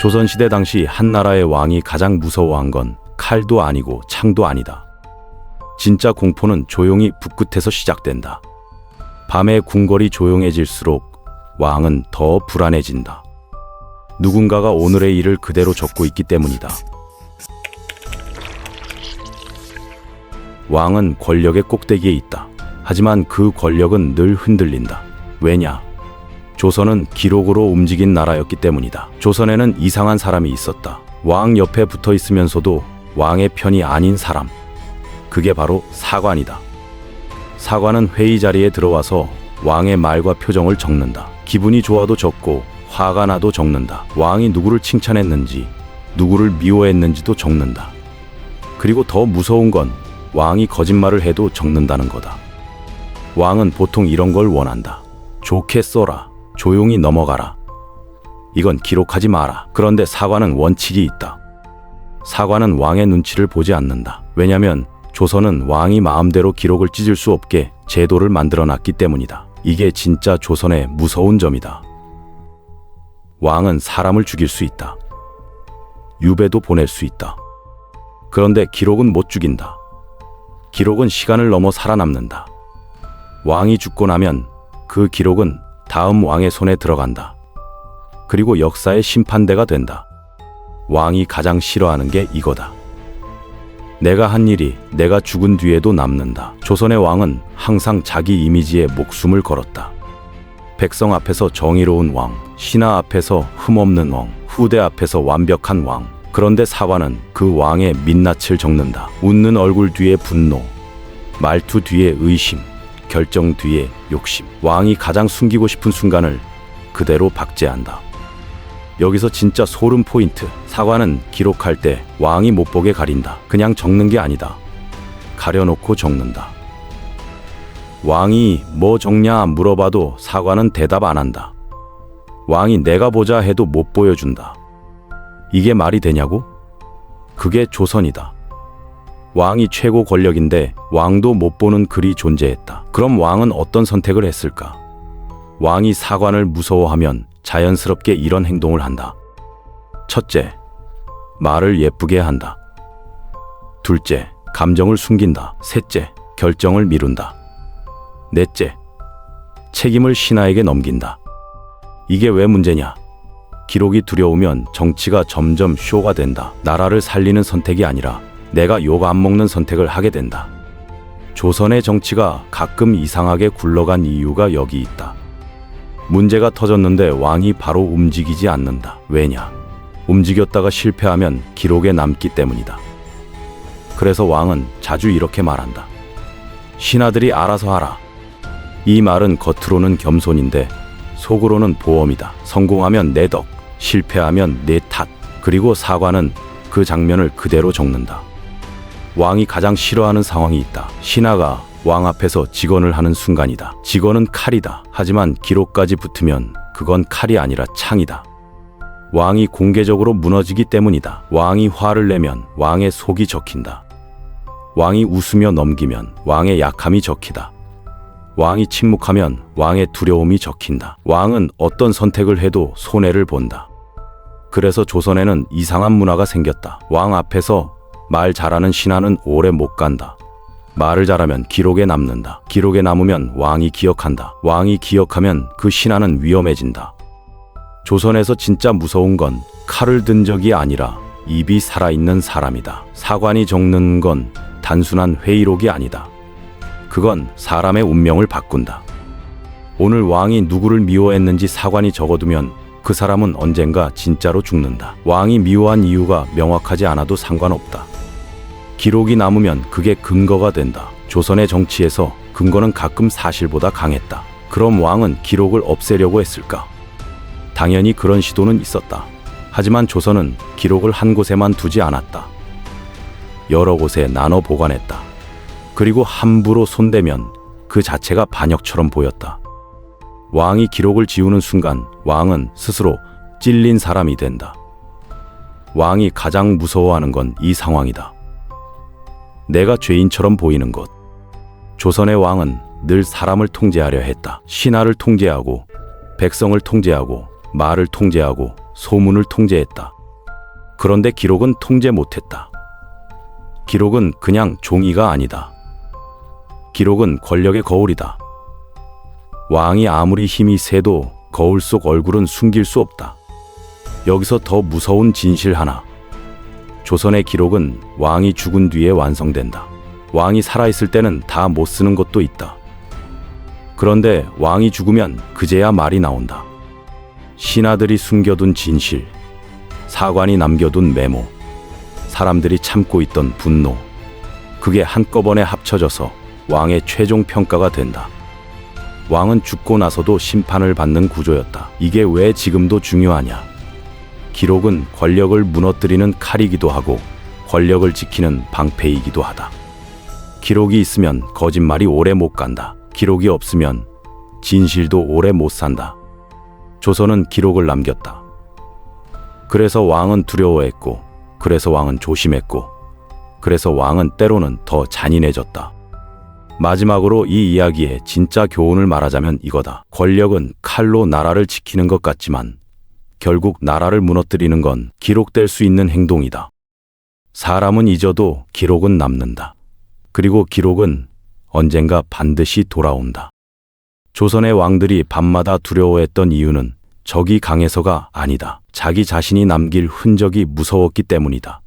조선시대 당시 한 나라의 왕이 가장 무서워한 건 칼도 아니고 창도 아니다. 진짜 공포는 조용히 북끝에서 시작된다. 밤에 궁궐이 조용해질수록 왕은 더 불안해진다. 누군가가 오늘의 일을 그대로 적고 있기 때문이다. 왕은 권력의 꼭대기에 있다. 하지만 그 권력은 늘 흔들린다. 왜냐? 조선은 기록으로 움직인 나라였기 때문이다. 조선에는 이상한 사람이 있었다. 왕 옆에 붙어 있으면서도 왕의 편이 아닌 사람. 그게 바로 사관이다. 사관은 회의 자리에 들어와서 왕의 말과 표정을 적는다. 기분이 좋아도 적고 화가 나도 적는다. 왕이 누구를 칭찬했는지, 누구를 미워했는지도 적는다. 그리고 더 무서운 건 왕이 거짓말을 해도 적는다는 거다. 왕은 보통 이런 걸 원한다. 좋게 써라. 조용히 넘어가라. 이건 기록하지 마라. 그런데 사관은 원칙이 있다. 사관은 왕의 눈치를 보지 않는다. 왜냐면 조선은 왕이 마음대로 기록을 찢을 수 없게 제도를 만들어놨기 때문이다. 이게 진짜 조선의 무서운 점이다. 왕은 사람을 죽일 수 있다. 유배도 보낼 수 있다. 그런데 기록은 못 죽인다. 기록은 시간을 넘어 살아남는다. 왕이 죽고 나면 그 기록은 다음 왕의 손에 들어간다. 그리고 역사의 심판대가 된다. 왕이 가장 싫어하는 게 이거다. 내가 한 일이 내가 죽은 뒤에도 남는다. 조선의 왕은 항상 자기 이미지에 목숨을 걸었다. 백성 앞에서 정의로운 왕, 신하 앞에서 흠없는 왕, 후대 앞에서 완벽한 왕. 그런데 사관은 그 왕의 민낯을 적는다. 웃는 얼굴 뒤에 분노, 말투 뒤에 의심, 결정 뒤에 욕심. 왕이 가장 숨기고 싶은 순간을 그대로 박제한다. 여기서 진짜 소름 포인트. 사관은 기록할 때 왕이 못 보게 가린다. 그냥 적는 게 아니다. 가려놓고 적는다. 왕이 뭐 적냐 물어봐도 사관은 대답 안 한다. 왕이 내가 보자 해도 못 보여준다. 이게 말이 되냐고? 그게 조선이다. 왕이 최고 권력인데 왕도 못 보는 글이 존재했다. 그럼 왕은 어떤 선택을 했을까? 왕이 사관을 무서워하면 자연스럽게 이런 행동을 한다. 첫째, 말을 예쁘게 한다. 둘째, 감정을 숨긴다. 셋째, 결정을 미룬다. 넷째, 책임을 신하에게 넘긴다. 이게 왜 문제냐? 기록이 두려우면 정치가 점점 쇼가 된다. 나라를 살리는 선택이 아니라 내가 욕 안 먹는 선택을 하게 된다. 조선의 정치가 가끔 이상하게 굴러간 이유가 여기 있다. 문제가 터졌는데 왕이 바로 움직이지 않는다. 왜냐? 움직였다가 실패하면 기록에 남기 때문이다. 그래서 왕은 자주 이렇게 말한다. 신하들이 알아서 하라. 이 말은 겉으로는 겸손인데 속으로는 보험이다. 성공하면 내 덕, 실패하면 내 탓. 그리고 사관은 그 장면을 그대로 적는다. 왕이 가장 싫어하는 상황이 있다. 신하가 왕 앞에서 직언을 하는 순간이다. 직언은 칼이다. 하지만 기록까지 붙으면 그건 칼이 아니라 창이다. 왕이 공개적으로 무너지기 때문이다. 왕이 화를 내면 왕의 속이 적힌다. 왕이 웃으며 넘기면 왕의 약함이 적히다. 왕이 침묵하면 왕의 두려움이 적힌다. 왕은 어떤 선택을 해도 손해를 본다. 그래서 조선에는 이상한 문화가 생겼다. 왕 앞에서 말 잘하는 신하는 오래 못 간다. 말을 잘하면 기록에 남는다. 기록에 남으면 왕이 기억한다. 왕이 기억하면 그 신하는 위험해진다. 조선에서 진짜 무서운 건 칼을 든 적이 아니라 입이 살아있는 사람이다. 사관이 적는 건 단순한 회의록이 아니다. 그건 사람의 운명을 바꾼다. 오늘 왕이 누구를 미워했는지 사관이 적어두면 그 사람은 언젠가 진짜로 죽는다. 왕이 미워한 이유가 명확하지 않아도 상관없다. 기록이 남으면 그게 근거가 된다. 조선의 정치에서 근거는 가끔 사실보다 강했다. 그럼 왕은 기록을 없애려고 했을까? 당연히 그런 시도는 있었다. 하지만 조선은 기록을 한 곳에만 두지 않았다. 여러 곳에 나눠 보관했다. 그리고 함부로 손대면 그 자체가 반역처럼 보였다. 왕이 기록을 지우는 순간 왕은 스스로 찔린 사람이 된다. 왕이 가장 무서워하는 건 이 상황이다. 내가 죄인처럼 보이는 것. 조선의 왕은 늘 사람을 통제하려 했다. 신하를 통제하고, 백성을 통제하고, 말을 통제하고, 소문을 통제했다. 그런데 기록은 통제 못했다. 기록은 그냥 종이가 아니다. 기록은 권력의 거울이다. 왕이 아무리 힘이 세도 거울 속 얼굴은 숨길 수 없다. 여기서 더 무서운 진실 하나. 조선의 기록은 왕이 죽은 뒤에 완성된다. 왕이 살아있을 때는 다 못 쓰는 것도 있다. 그런데 왕이 죽으면 그제야 말이 나온다. 신하들이 숨겨둔 진실, 사관이 남겨둔 메모, 사람들이 참고 있던 분노, 그게 한꺼번에 합쳐져서 왕의 최종 평가가 된다. 왕은 죽고 나서도 심판을 받는 구조였다. 이게 왜 지금도 중요하냐? 기록은 권력을 무너뜨리는 칼이기도 하고 권력을 지키는 방패이기도 하다. 기록이 있으면 거짓말이 오래 못 간다. 기록이 없으면 진실도 오래 못 산다. 조선은 기록을 남겼다. 그래서 왕은 두려워했고, 그래서 왕은 조심했고, 그래서 왕은 때로는 더 잔인해졌다. 마지막으로 이 이야기의 진짜 교훈을 말하자면 이거다. 권력은 칼로 나라를 지키는 것 같지만 결국 나라를 무너뜨리는 건 기록될 수 있는 행동이다. 사람은 잊어도 기록은 남는다. 그리고 기록은 언젠가 반드시 돌아온다. 조선의 왕들이 밤마다 두려워했던 이유는 적이 강해서가 아니다. 자기 자신이 남길 흔적이 무서웠기 때문이다.